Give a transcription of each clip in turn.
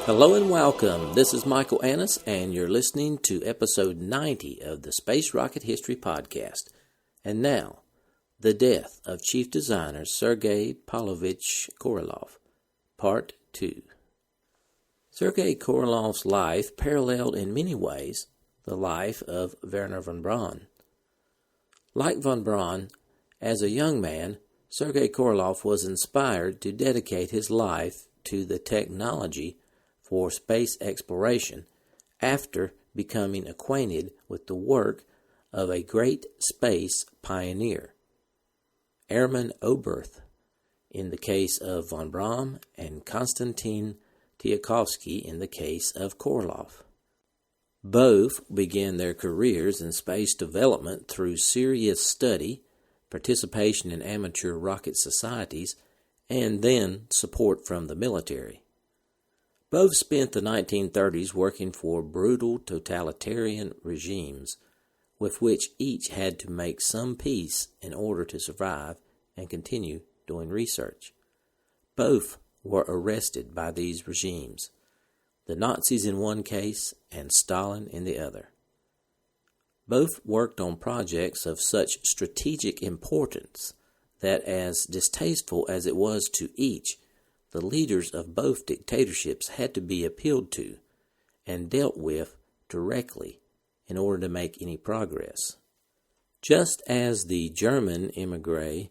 Hello and welcome. This is Michael Annis, and you're listening to episode 90 of the Space Rocket History Podcast. And now, the death of Chief Designer Sergei Pavlovich Korolev, Part 2. Sergei Korolev's life paralleled in many ways the life of Wernher Von Braun. Like Von Braun, as a young man, Sergei Korolev was inspired to dedicate his life to the technology for space exploration after becoming acquainted with the work of a great space pioneer, Hermann Oberth, in the case of Von Braun, and Konstantin Tsiolkovsky in the case of Korolev. Both began their careers in space development through serious study, participation in amateur rocket societies, and then support from the military. Both spent the 1930s working for brutal totalitarian regimes with which each had to make some peace in order to survive and continue doing research. Both were arrested by these regimes, the Nazis in one case and Stalin in the other. Both worked on projects of such strategic importance that, as distasteful as it was to each, the leaders of both dictatorships had to be appealed to and dealt with directly in order to make any progress. Just as the German émigré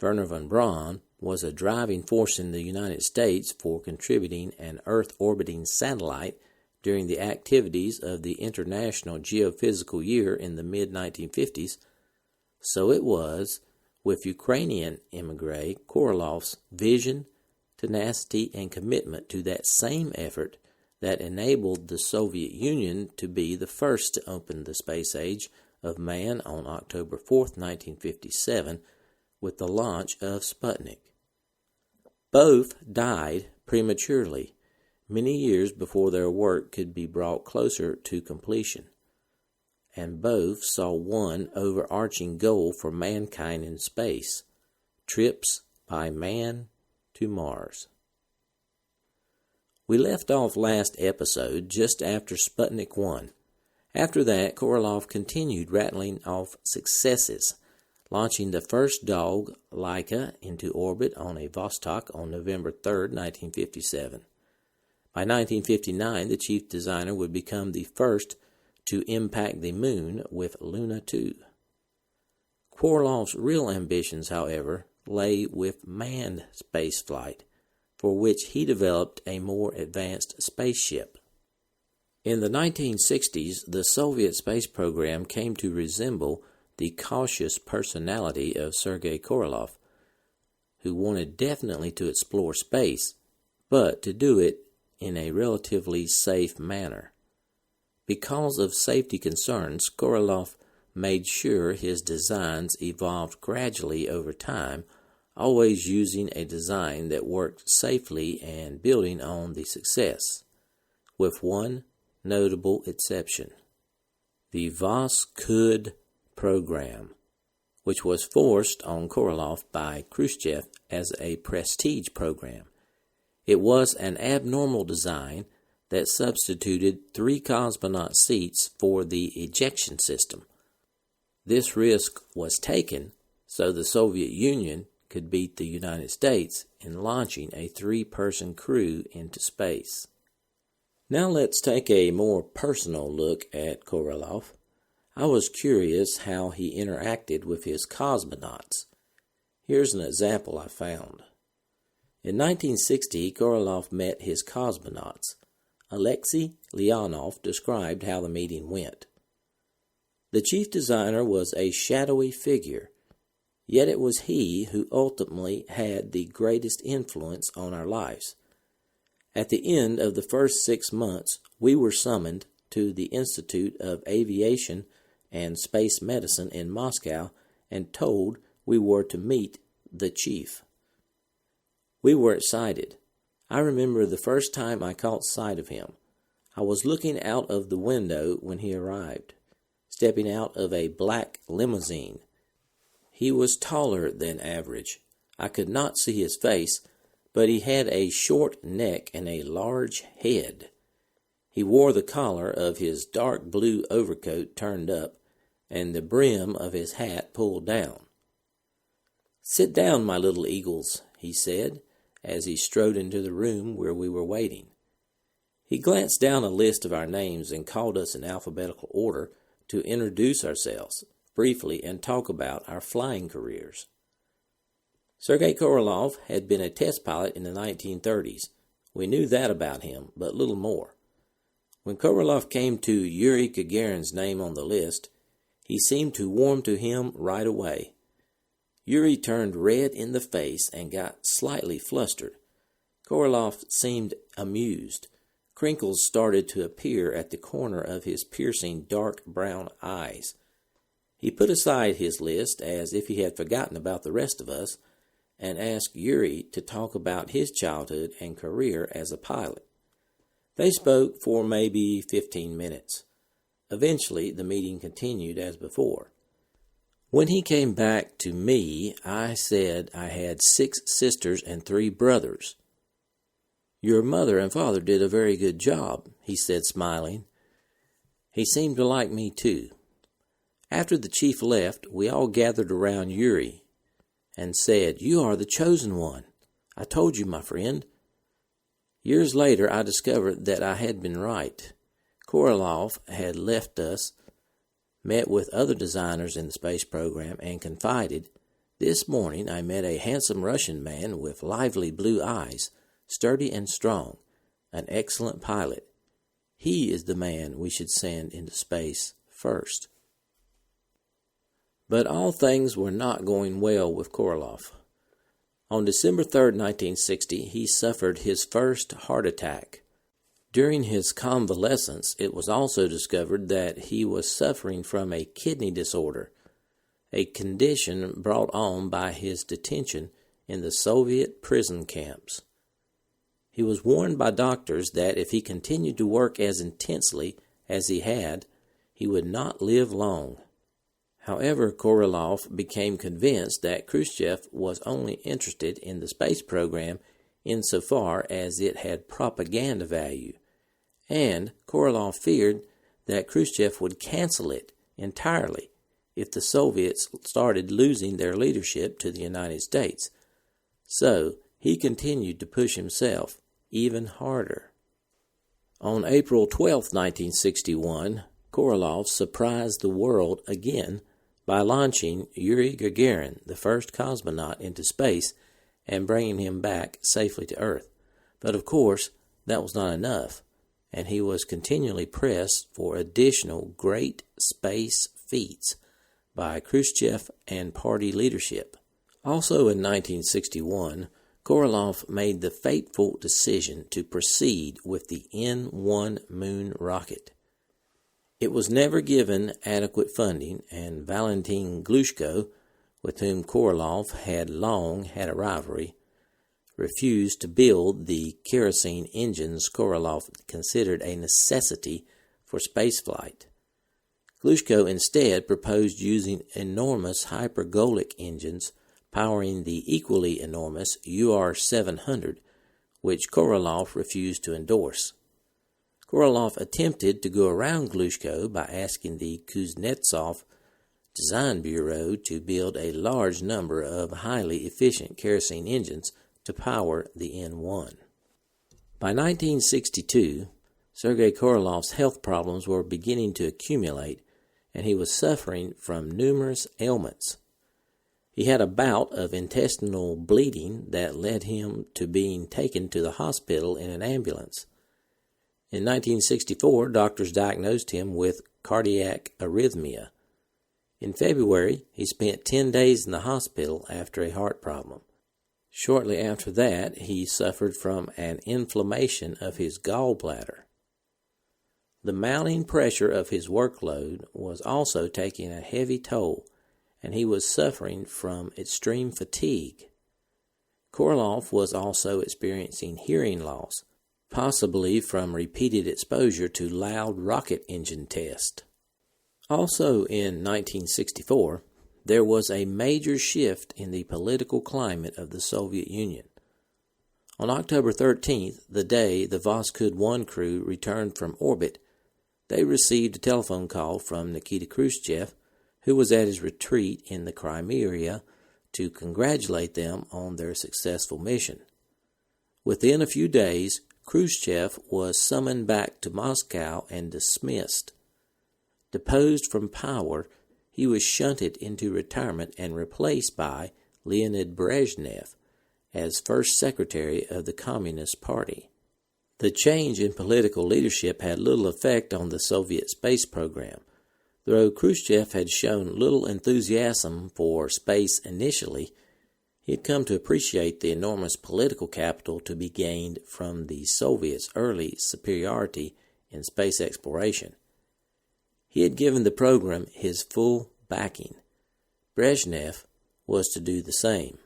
Wernher Von Braun was a driving force in the United States for contributing an Earth-orbiting satellite during the activities of the International Geophysical Year in the mid-1950s, so it was with Ukrainian émigré Korolev's vision, tenacity, and commitment to that same effort that enabled the Soviet Union to be the first to open the space age of man on October 4, 1957, with the launch of Sputnik. Both died prematurely, many years before their work could be brought closer to completion, and both saw one overarching goal for mankind in space: trips by man to Mars. We left off last episode just after Sputnik 1. After that, Korolev continued rattling off successes, launching the first dog, Laika, into orbit on a Vostok on November 3, 1957. By 1959, the chief designer would become the first to impact the moon with Luna 2. Korolev's real ambitions, however, lay with manned spaceflight, for which he developed a more advanced spaceship. In the 1960s, the Soviet space program came to resemble the cautious personality of Sergei Korolev, who wanted definitely to explore space, but to do it in a relatively safe manner. Because of safety concerns, Korolev made sure his designs evolved gradually over time, always using a design that worked safely and building on the success, with one notable exception: the Voskhod program, which was forced on Korolev by Khrushchev as a prestige program. It was an abnormal design that substituted 3 cosmonaut seats for the ejection system. This risk was taken so the Soviet Union could beat the United States in launching a 3-person crew into space. Now let's take a more personal look at Korolev. I was curious how he interacted with his cosmonauts. Here's an example I found. In 1960, Korolev met his cosmonauts. Alexei Leonov described how the meeting went. The chief designer was a shadowy figure, yet it was he who ultimately had the greatest influence on our lives. At the end of the first 6 months, we were summoned to the Institute of Aviation and Space Medicine in Moscow and told we were to meet the chief. We were excited. I remember the first time I caught sight of him. I was looking out of the window when he arrived, stepping out of a black limousine. He was taller than average. I could not see his face, but he had a short neck and a large head. He wore the collar of his dark blue overcoat turned up and the brim of his hat pulled down. "Sit down, my little eagles," he said, as he strode into the room where we were waiting. He glanced down a list of our names and called us in alphabetical order to introduce ourselves briefly and talk about our flying careers. Sergei Korolev had been a test pilot in the 1930s. We knew that about him, but little more. When Korolev came to Yuri Gagarin's name on the list, he seemed to warm to him right away. Yuri turned red in the face and got slightly flustered. Korolev seemed amused. Crinkles started to appear at the corner of his piercing dark brown eyes. He put aside his list as if he had forgotten about the rest of us and asked Yuri to talk about his childhood and career as a pilot. They spoke for maybe 15 minutes. Eventually, the meeting continued as before. When he came back to me, I said I had 6 sisters and 3 brothers. "Your mother and father did a very good job," he said, smiling. He seemed to like me too. After the chief left, we all gathered around Yuri and said, "You are the chosen one. I told you, my friend." Years later, I discovered that I had been right. Korolev had left us, met with other designers in the space program, and confided, "This morning I met a handsome Russian man with lively blue eyes, sturdy and strong, an excellent pilot. He is the man we should send into space first." But all things were not going well with Korolev. On December 3, 1960, he suffered his first heart attack. During his convalescence, it was also discovered that he was suffering from a kidney disorder, a condition brought on by his detention in the Soviet prison camps. He was warned by doctors that if he continued to work as intensely as he had, he would not live long. However, Korolev became convinced that Khrushchev was only interested in the space program insofar as it had propaganda value, and Korolev feared that Khrushchev would cancel it entirely if the Soviets started losing their leadership to the United States. So he continued to push himself even harder. On April 12, 1961, Korolev surprised the world again by launching Yuri Gagarin, the first cosmonaut, into space and bringing him back safely to Earth. But of course, that was not enough, and he was continually pressed for additional great space feats by Khrushchev and party leadership. Also in 1961, Korolev made the fateful decision to proceed with the N-1 moon rocket. It was never given adequate funding, and Valentin Glushko, with whom Korolev had long had a rivalry, refused to build the kerosene engines Korolev considered a necessity for spaceflight. Glushko instead proposed using enormous hypergolic engines powering the equally enormous UR-700, which Korolev refused to endorse. Korolev attempted to go around Glushko by asking the Kuznetsov Design Bureau to build a large number of highly efficient kerosene engines to power the N-1. By 1962, Sergei Korolev's health problems were beginning to accumulate, and he was suffering from numerous ailments. He had a bout of intestinal bleeding that led him to being taken to the hospital in an ambulance. In 1964, doctors diagnosed him with cardiac arrhythmia. In February, he spent 10 days in the hospital after a heart problem. Shortly after that, he suffered from an inflammation of his gallbladder. The mounting pressure of his workload was also taking a heavy toll, and he was suffering from extreme fatigue. Korolev was also experiencing hearing loss, possibly from repeated exposure to loud rocket engine tests. Also in 1964, there was a major shift in the political climate of the Soviet Union. On October 13th, the day the Voskhod 1 crew returned from orbit, they received a telephone call from Nikita Khrushchev, who was at his retreat in the Crimea, to congratulate them on their successful mission. Within a few days, Khrushchev was summoned back to Moscow and dismissed. Deposed from power, he was shunted into retirement and replaced by Leonid Brezhnev as first secretary of the Communist Party. The change in political leadership had little effect on the Soviet space program. Though Khrushchev had shown little enthusiasm for space initially, he had come to appreciate the enormous political capital to be gained from the Soviets' early superiority in space exploration. He had given the program his full backing. Brezhnev was to do the same.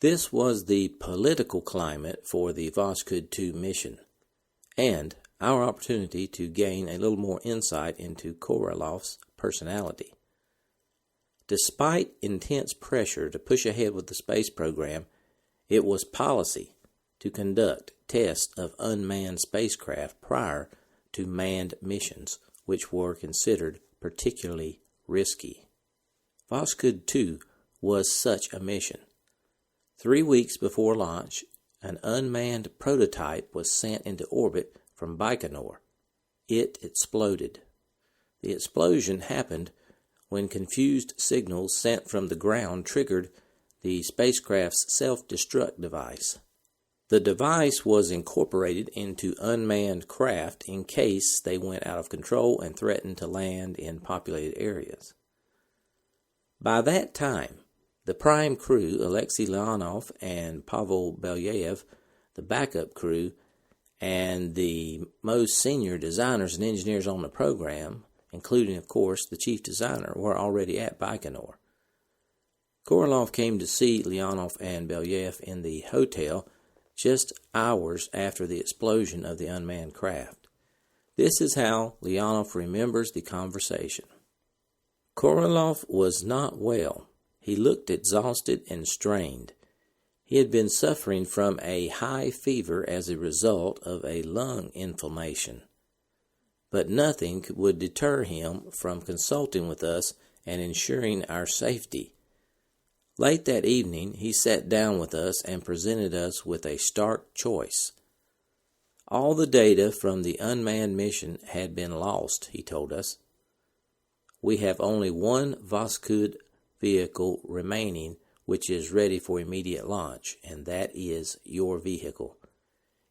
This was the political climate for the Voskhod 2 mission, and our opportunity to gain a little more insight into Korolev's personality. Despite intense pressure to push ahead with the space program, it was policy to conduct tests of unmanned spacecraft prior to manned missions, which were considered particularly risky. Voskhod 2 was such a mission. 3 weeks before launch, an unmanned prototype was sent into orbit from Baikonur. It exploded. The explosion happened when confused signals sent from the ground triggered the spacecraft's self-destruct device. The device was incorporated into unmanned craft in case they went out of control and threatened to land in populated areas. By that time, the prime crew, Alexei Leonov and Pavlovich, the backup crew, and the most senior designers and engineers on the program, including, of course, the chief designer, were already at Baikonur. Korolev came to see Leonov and Belyaev in the hotel just hours after the explosion of the unmanned craft. This is how Leonov remembers the conversation. Korolev was not well. He looked exhausted and strained. He had been suffering from a high fever as a result of a lung inflammation. But nothing would deter him from consulting with us and ensuring our safety. Late that evening, he sat down with us and presented us with a stark choice. All the data from the unmanned mission had been lost, he told us. We have only one Voskhod vehicle remaining, which is ready for immediate launch, and that is your vehicle.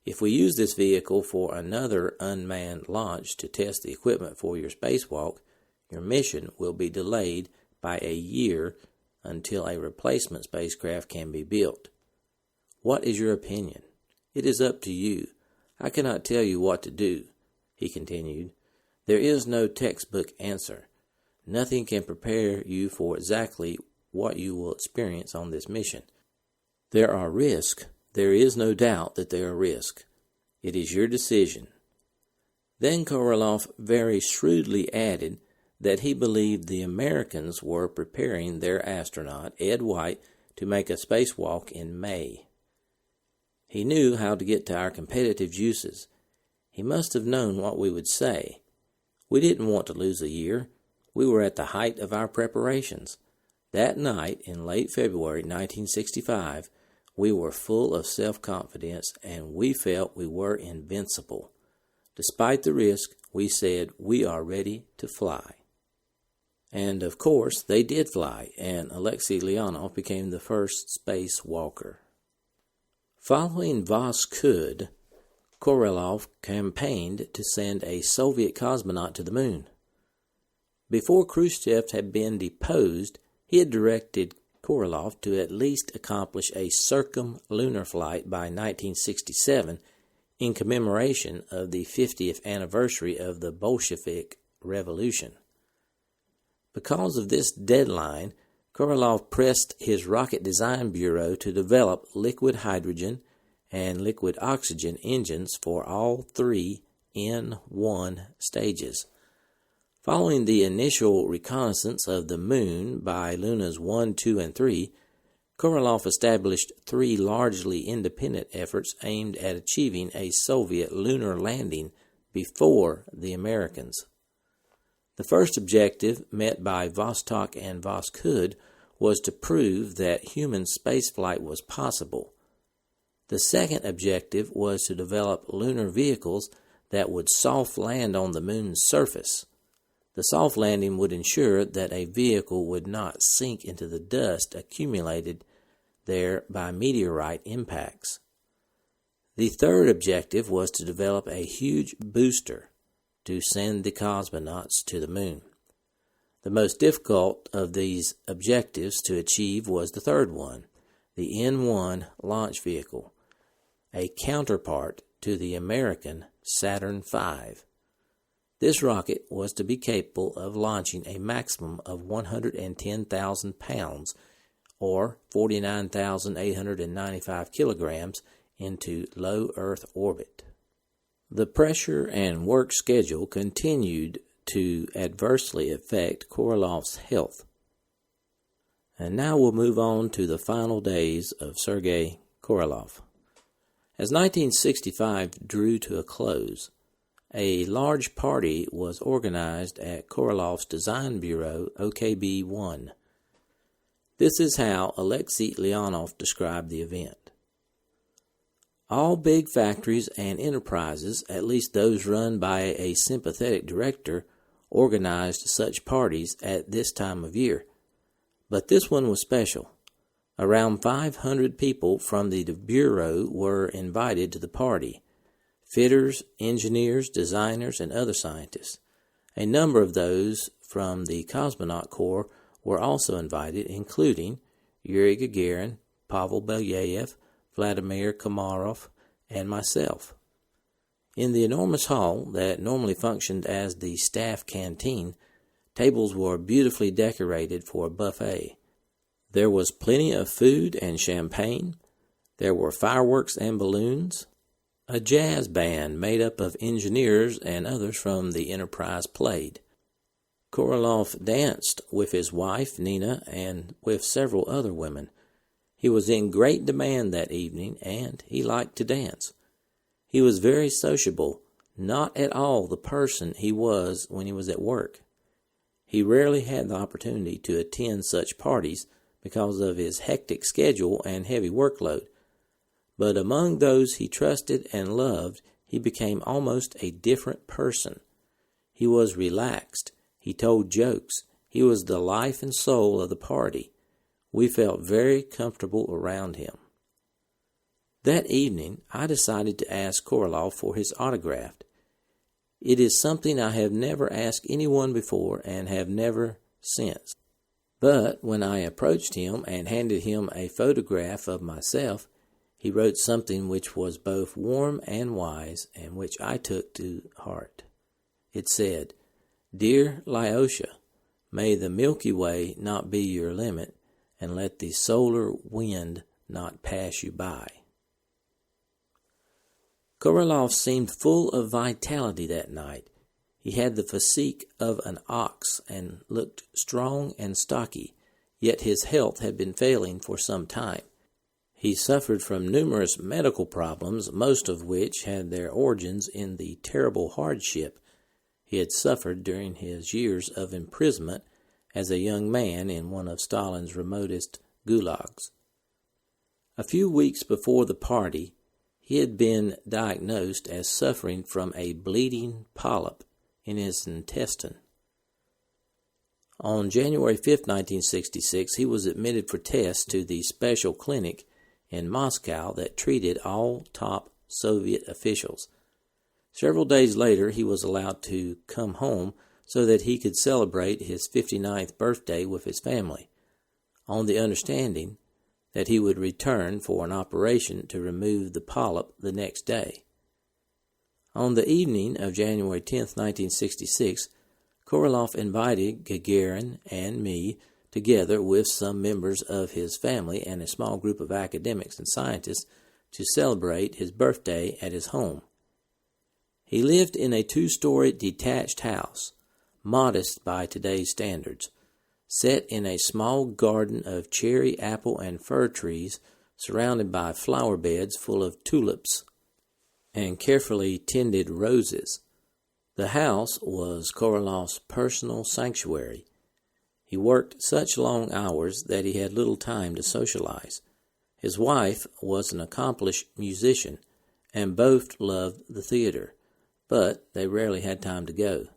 If we use this vehicle for another unmanned launch to test the equipment for your spacewalk, your mission will be delayed by a year until a replacement spacecraft can be built. What is your opinion? It is up to you. I cannot tell you what to do, he continued. There is no textbook answer. Nothing can prepare you for exactly what you will experience on this mission. There are risks. There is no doubt that there are risks. It is your decision. Then Korolev very shrewdly added that he believed the Americans were preparing their astronaut, Ed White, to make a spacewalk in May. He knew how to get to our competitive juices. He must have known what we would say. We didn't want to lose a year. We were at the height of our preparations. That night, in late February 1965, we were full of self-confidence and we felt we were invincible. Despite the risk, we said, we are ready to fly. And of course, they did fly, and Alexei Leonov became the first spacewalker. Following Voskhod, Korolev campaigned to send a Soviet cosmonaut to the moon. Before Khrushchev had been deposed, he had directed Korolev to at least accomplish a circumlunar flight by 1967 in commemoration of the 50th anniversary of the Bolshevik Revolution. Because of this deadline, Korolev pressed his rocket design bureau to develop liquid hydrogen and liquid oxygen engines for all three N1 stages. Following the initial reconnaissance of the Moon by Lunas 1, 2, and 3, Korolev established 3 largely independent efforts aimed at achieving a Soviet lunar landing before the Americans. The first objective, met by Vostok and Voskhod, was to prove that human spaceflight was possible. The second objective was to develop lunar vehicles that would soft land on the moon's surface. The soft landing would ensure that a vehicle would not sink into the dust accumulated there by meteorite impacts. The third objective was to develop a huge booster to send the cosmonauts to the moon. The most difficult of these objectives to achieve was the third one, the N-1 launch vehicle, a counterpart to the American Saturn V. This rocket was to be capable of launching a maximum of 110,000 pounds, or 49,895 kilograms, into low Earth orbit. The pressure and work schedule continued to adversely affect Korolev's health. And now we'll move on to the final days of Sergei Korolev. As 1965 drew to a close, a large party was organized at Korolev's design bureau, OKB-1. This is how Alexei Leonov described the event. All big factories and enterprises, at least those run by a sympathetic director, organized such parties at this time of year. But this one was special. Around 500 people from the bureau were invited to the party. Fitters, engineers, designers, and other scientists. A number of those from the Cosmonaut Corps were also invited, including Yuri Gagarin, Pavel Belyayev, Vladimir Komarov, and myself. In the enormous hall that normally functioned as the staff canteen, tables were beautifully decorated for a buffet. There was plenty of food and champagne. There were fireworks and balloons. A jazz band made up of engineers and others from the enterprise played. Korolev danced with his wife, Nina, and with several other women. He was in great demand that evening, and he liked to dance. He was very sociable, not at all the person he was when he was at work. He rarely had the opportunity to attend such parties because of his hectic schedule and heavy workload. But among those he trusted and loved, he became almost a different person. He was relaxed. He told jokes. He was the life and soul of the party. We felt very comfortable around him. That evening, I decided to ask Korolev for his autograph. It is something I have never asked anyone before and have never since. But when I approached him and handed him a photograph of myself, he wrote something which was both warm and wise, and which I took to heart. It said, "Dear Lyosha, may the Milky Way not be your limit, and let the solar wind not pass you by." Korolev seemed full of vitality that night. He had the physique of an ox and looked strong and stocky, yet his health had been failing for some time. He suffered from numerous medical problems, most of which had their origins in the terrible hardship he had suffered during his years of imprisonment as a young man in one of Stalin's remotest gulags. A few weeks before the party, he had been diagnosed as suffering from a bleeding polyp in his intestine. On January 5, 1966, he was admitted for tests to the special clinic in Moscow that treated all top Soviet officials. Several days later, he was allowed to come home so that he could celebrate his 59th birthday with his family, on the understanding that he would return for an operation to remove the polyp the next day. On the evening of January 10, 1966, Korolev invited Gagarin and me, together with some members of his family and a small group of academics and scientists, to celebrate his birthday at his home. He lived in a 2-story detached house, modest by today's standards. set in a small garden of cherry, apple, and fir trees, surrounded by flower beds full of tulips and carefully tended roses. The house was Korolov's personal sanctuary. He worked such long hours that he had little time to socialize. His wife was an accomplished musician, and both loved the theater, but they rarely had time to go.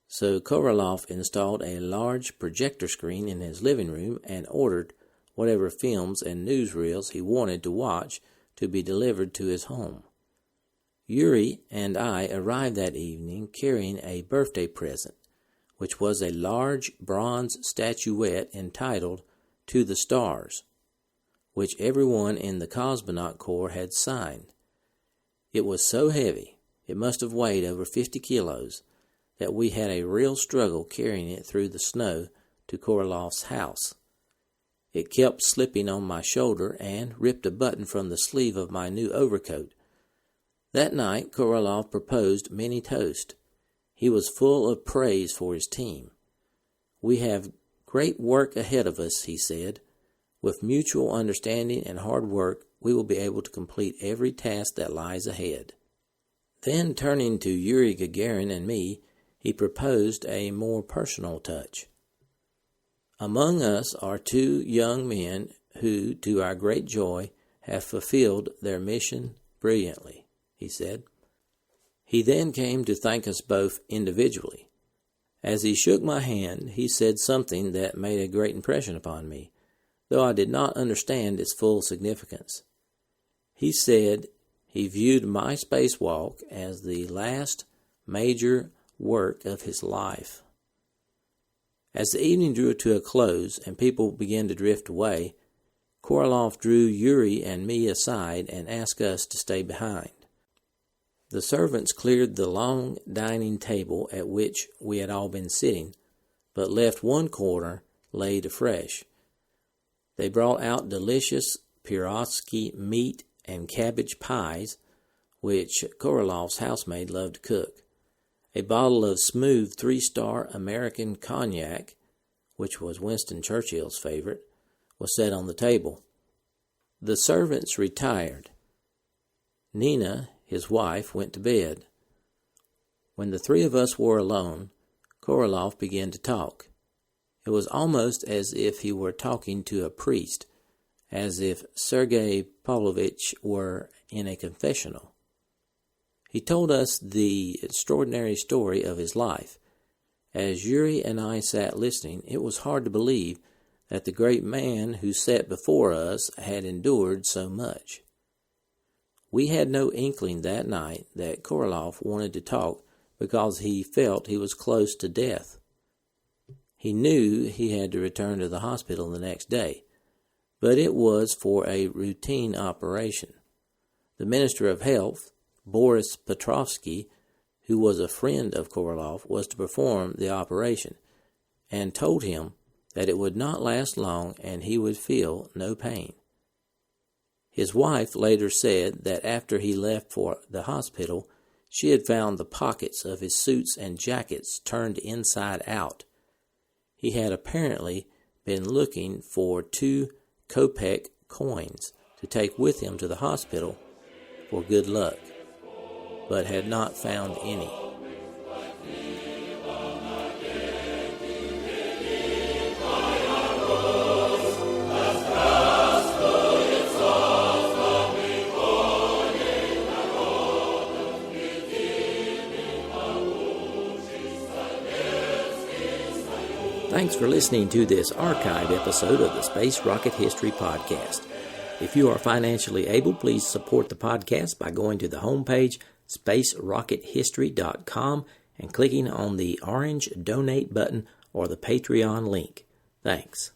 So Korolev installed a large projector screen in his living room and ordered whatever films and newsreels he wanted to watch to be delivered to his home. Yuri and I arrived that evening carrying a birthday present, which was a large bronze statuette entitled "To the Stars," which everyone in the cosmonaut corps had signed. It was so heavy, it must have weighed over 50 kilos, that we had a real struggle carrying it through the snow to Korolev's house. It kept slipping on my shoulder and ripped a button from the sleeve of my new overcoat. That night, Korolev proposed many toasts. He was full of praise for his team. "We have great work ahead of us," he said. "With mutual understanding and hard work, we will be able to complete every task that lies ahead." Then, turning to Yuri Gagarin and me, he proposed a more personal touch. "Among us are two young men who, to our great joy, have fulfilled their mission brilliantly," he said. He then came to thank us both individually. As he shook my hand, he said something that made a great impression upon me, though I did not understand its full significance. He said he viewed my spacewalk as the last major work of his life. As the evening drew to a close and people began to drift away, Korolev drew Yuri and me aside and asked us to stay behind. The servants cleared the long dining table at which we had all been sitting, but left one corner laid afresh. They brought out delicious pierogi meat and cabbage pies, which Korolev's housemaid loved to cook. A bottle of smooth 3-star American cognac, which was Winston Churchill's favorite, was set on the table. The servants retired. Nina, his wife, went to bed. When the three of us were alone, Korolev began to talk. It was almost as if he were talking to a priest, as if Sergei Pavlovich were in a confessional. He told us the extraordinary story of his life. As Yuri and I sat listening, it was hard to believe that the great man who sat before us had endured so much. We had no inkling that night that Korolev wanted to talk because he felt he was close to death. He knew he had to return to the hospital the next day, but it was for a routine operation. The Minister of Health, Boris Petrovsky, who was a friend of Korolev, was to perform the operation, and told him that it would not last long and he would feel no pain. His wife later said that after he left for the hospital, she had found the pockets of his suits and jackets turned inside out. He had apparently been looking for 2 kopeck coins to take with him to the hospital for good luck, but had not found any. Thanks for listening to this archive episode of the Space Rocket History Podcast. If you are financially able, please support the podcast by going to the homepage, spacerockethistory.com, and clicking on the orange donate button or the Patreon link. Thanks.